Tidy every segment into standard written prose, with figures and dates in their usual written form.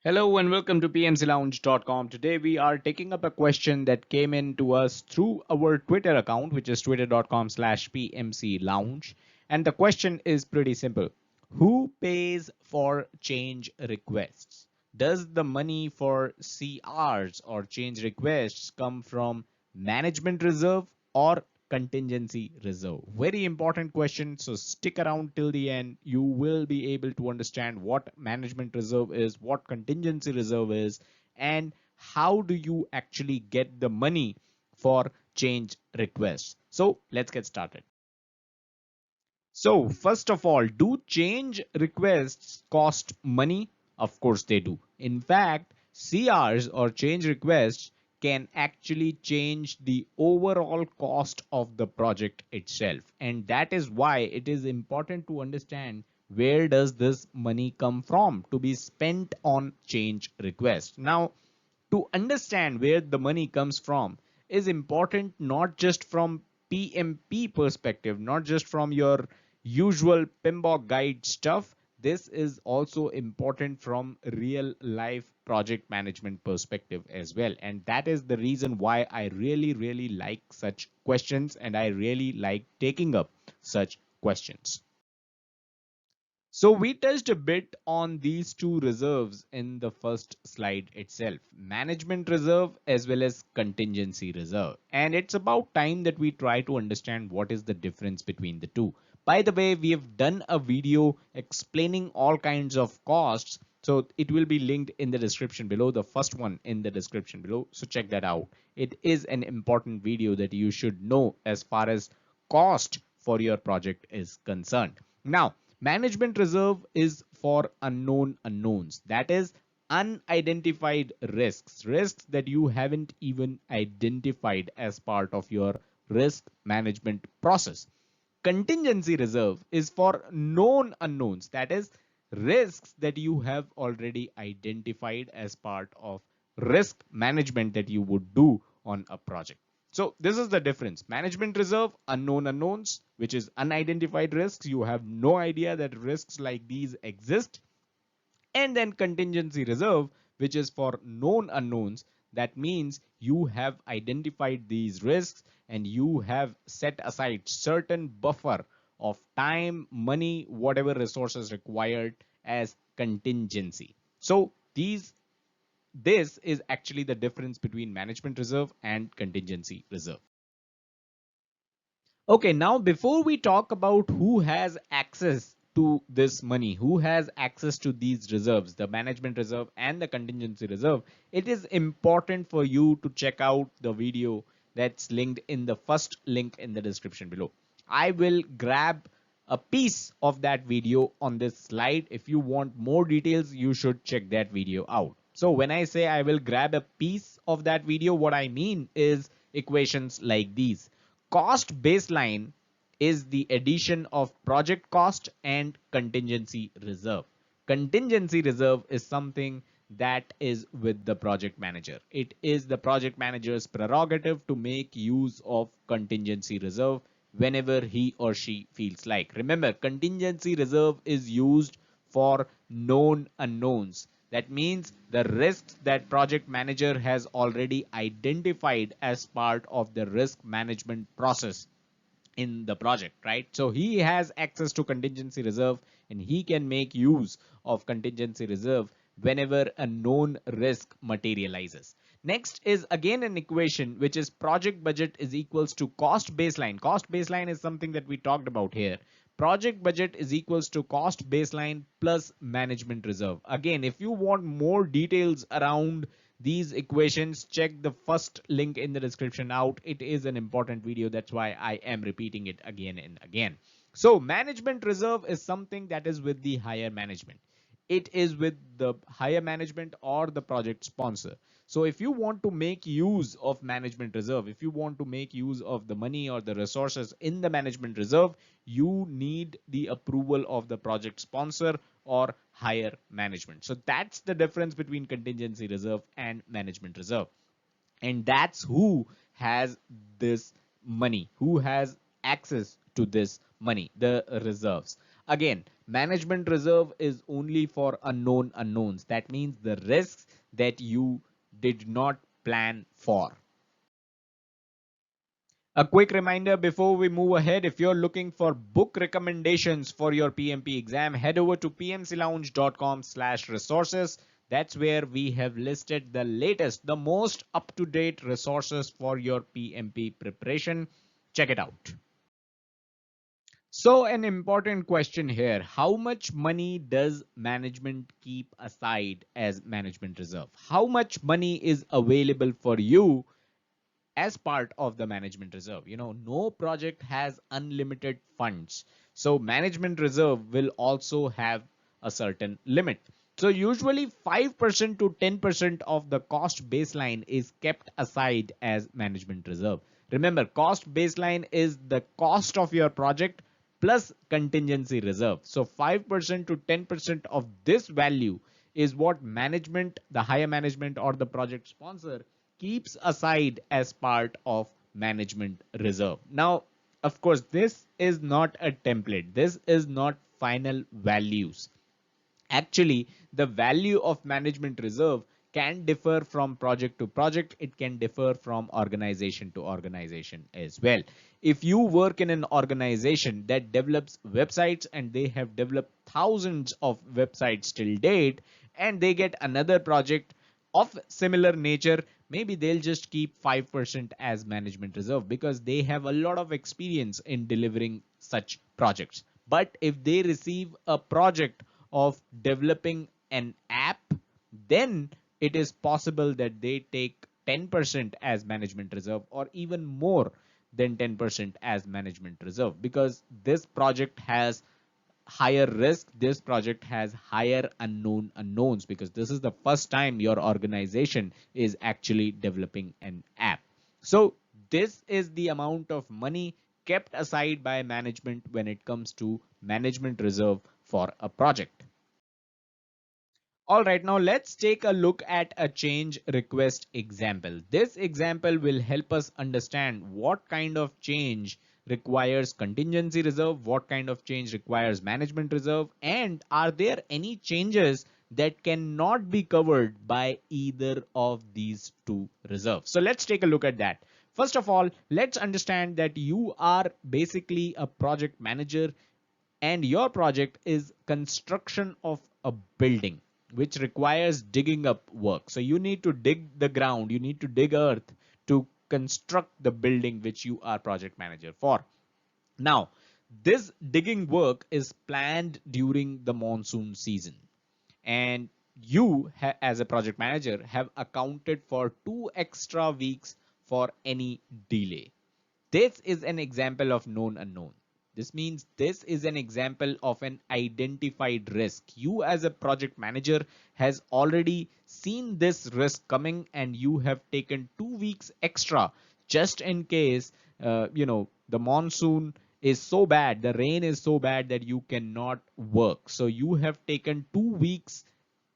Hello and welcome to pmclounge.com. Today we are taking up a question that came in to us through our Twitter account, which is twitter.com/pmclounge. And the question is pretty simple. Who pays for change requests? Does the money for CRs or change requests come from management reserve or contingency reserve? Very important question. So stick around till the end. You will be able to understand what management reserve is, what contingency reserve is, and how do you actually get the money for change requests. So let's get started. So first of all, do change requests cost money? Of course they do. In fact, CRs or change requests can actually change the overall cost of the project itself. And that is why it is important to understand where does this money come from to be spent on change requests. Now, to understand where the money comes from is important not just from PMP perspective, not just from your usual PMBOK guide stuff. This is also important from real life project management perspective as well. And that is the reason why I really like such questions and I really like taking up such questions. So we touched a bit on these two reserves in the first slide itself, management reserve as well as contingency reserve. And it's about time that we try to understand what is the difference between the two. By the way, we have done a video explaining all kinds of costs. So it will be linked in the description below, the first one in the description below. So check that out. It is an important video that you should know as far as cost for your project is concerned. Now, management reserve is for unknown unknowns. That is unidentified risks, risks that you haven't even identified as part of your risk management process. Contingency reserve is for known unknowns. That is risks that you have already identified as part of risk management that you would do on a project. So this is the difference. Management reserve, unknown unknowns, which is unidentified risks. You have no idea that risks like these exist. And then contingency reserve, which is for known unknowns. That means you have identified these risks and you have set aside certain buffer of time, money, whatever resources required as contingency. So this is actually the difference between management reserve and contingency reserve. Okay, now before we talk about who has access to this money, who has access to these reserves, the management reserve and the contingency reserve, it is important for you to check out the video that's linked in the first link in the description below. I will grab a piece of that video on this slide. If you want more details, you should check that video out. So when I say I will grab a piece of that video, what I mean is equations like these. Cost baseline is the addition of project cost and contingency reserve. Contingency reserve is something that is with the project manager. It is the project manager's prerogative to make use of contingency reserve whenever he or she feels like. Remember, contingency reserve is used for known unknowns. That means the risks that project manager has already identified as part of the risk management process in the project, right? So he has access to contingency reserve and he can make use of contingency reserve whenever a known risk materializes. Next is again an equation which is project budget is equals to cost baseline. Cost baseline is something that we talked about here. Project budget is equals to cost baseline plus management reserve. Again, if you want more details around these equations, check the first link in the description out. It is an important video. That's why I am repeating it again and again. So management reserve is something that is with the higher management. It is with the higher management or the project sponsor. So if you want to make use of management reserve, if you want to make use of the money or the resources in the management reserve, you need the approval of the project sponsor or higher management. So that's the difference between contingency reserve and management reserve. And that's who has this money, who has access to this money, the reserves. Again, Management reserve is only for unknown unknowns. That means the risks that you did not plan for. A quick reminder before we move ahead, if you're looking for book recommendations for your PMP exam, head over to pmclounge.com/resources. That's where we have listed the latest, the most up-to-date resources for your PMP preparation. Check it out. So an important question here, how much money does management keep aside as management reserve? How much money is available for you as part of the management reserve? No project has unlimited funds. So management reserve will also have a certain limit. So usually 5% to 10% of the cost baseline is kept aside as management reserve. Remember, cost baseline is the cost of your project plus contingency reserve. So 5% to 10% of this value is what management, the higher management or the project sponsor keeps aside as part of management reserve. Now, of course, this is not a template. This is not final values. Actually, the value of management reserve can differ from project to project. It can differ from organization to organization as well. If you work in an organization that develops websites and they have developed thousands of websites till date, and they get another project of similar nature, maybe they'll just keep 5% as management reserve because they have a lot of experience in delivering such projects. But if they receive a project of developing an app, then it is possible that they take 10% as management reserve or even more than 10% as management reserve, because this project has higher risk, this project has higher unknown unknowns, because this is the first time your organization is actually developing an app. So this is the amount of money kept aside by management when it comes to management reserve for a project. All right, now let's take a look at a change request example. This example will help us understand what kind of change requires contingency reserve, what kind of change requires management reserve, and are there any changes that cannot be covered by either of these two reserves. So let's take a look at that. First of all, let's understand that you are basically a project manager and your project is construction of a building which requires digging up work. So you need to dig the ground, you need to dig earth to construct the building which you are project manager for. Now, this digging work is planned during the monsoon season, and you as a project manager have accounted for 2 extra weeks for any delay. This is an example of known unknown. This means this is an example of an identified risk. You as a project manager has already seen this risk coming and you have taken 2 weeks extra just in case, the monsoon is so bad, the rain is so bad that you cannot work. So you have taken 2 weeks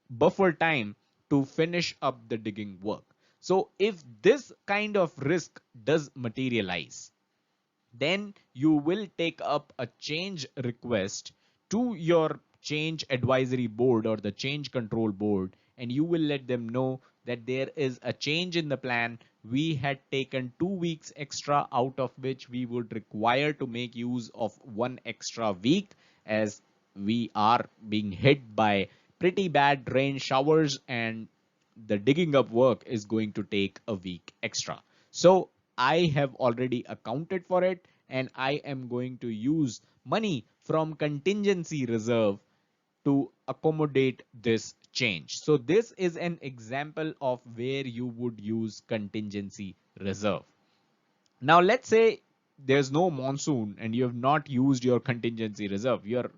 buffer time to finish up the digging work. So if this kind of risk does materialize, then you will take up a change request to your change advisory board or the change control board, and you will let them know that there is a change in the plan. We had taken 2 weeks extra, out of which we would require to make use of 1 extra week, as we are being hit by pretty bad rain showers and the digging up work is going to take a week extra. So I have already accounted for it and I am going to use money from contingency reserve to accommodate this change. So this is an example of where you would use contingency reserve. Now let's say there's no monsoon and you have not used your contingency reserve. You're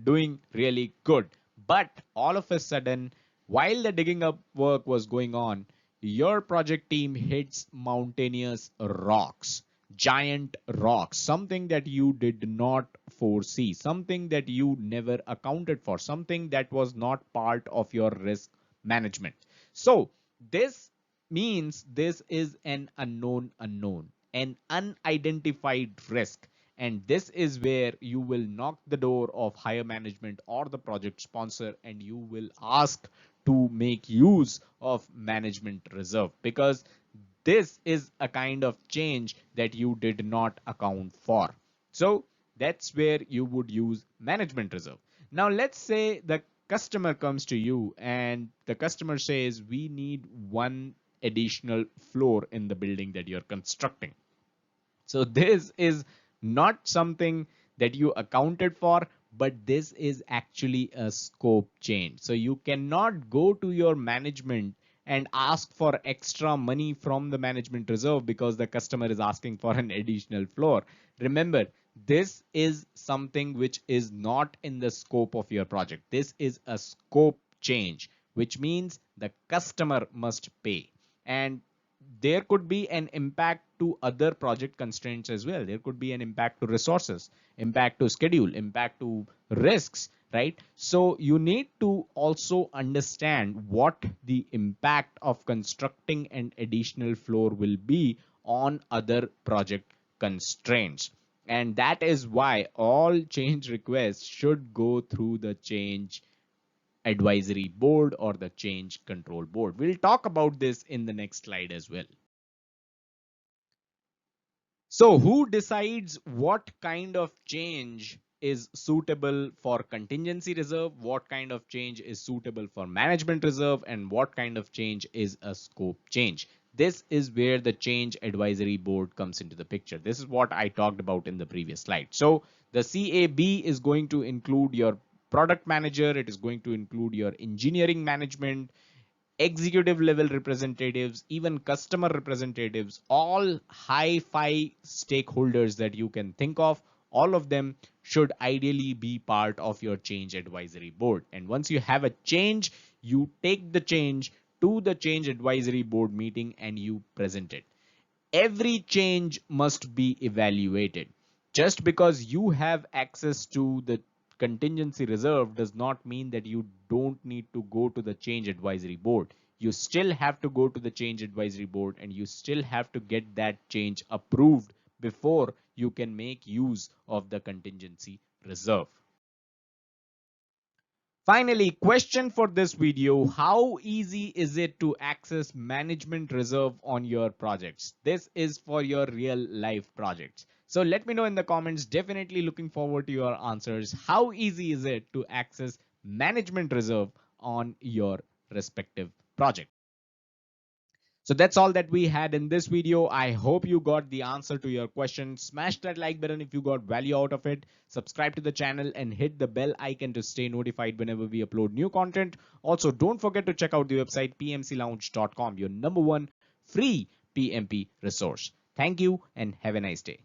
doing really good. But all of a sudden, while the digging up work was going on, your project team hits mountainous rocks, giant rocks, something that you did not foresee, something that you never accounted for, something that was not part of your risk management. So this means this is an unknown unknown, an unidentified risk, And this is where you will knock the door of higher management or the project sponsor, and you will ask to make use of management reserve, because this is a kind of change that you did not account for. So that's where you would use management reserve. Now let's say the customer comes to you and the customer says, we need one additional floor in the building that you're constructing. So this is not something that you accounted for, but this is actually a scope change. So you cannot go to your management and ask for extra money from the management reserve because the customer is asking for an additional floor. Remember, this is something which is not in the scope of your project. This is a scope change, which means the customer must pay. And there could be an impact to other project constraints as well. There could be an impact to resources, impact to schedule, impact to risks, right? So you need to also understand what the impact of constructing an additional floor will be on other project constraints. And that is why all change requests should go through the change advisory board or the change control board. We'll talk about this in the next slide as well. So who decides what kind of change is suitable for contingency reserve, what kind of change is suitable for management reserve, and what kind of change is a scope change? This is where the change advisory board comes into the picture. This is what I talked about in the previous slide. So the CAB is going to include your product manager, it is going to include your engineering management, executive level representatives, even customer representatives, all high-fi stakeholders that you can think of, all of them should ideally be part of your change advisory board. And once you have a change, you take the change to the change advisory board meeting and you present it. Every change must be evaluated. Just because you have access to the contingency reserve does not mean that you don't need to go to the change advisory board. You still have to go to the change advisory board and you still have to get that change approved before you can make use of the contingency reserve. Finally, question for this video, how easy is it to access management reserve on your projects? This is for your real life projects. So let me know in the comments, definitely looking forward to your answers. How easy is it to access management reserve on your respective project? So that's all that we had in this video. I hope you got the answer to your question. Smash that like button if you got value out of it. Subscribe to the channel and hit the bell icon to stay notified whenever we upload new content. Also, don't forget to check out the website pmclounge.com, your #1 free PMP resource. Thank you and have a nice day.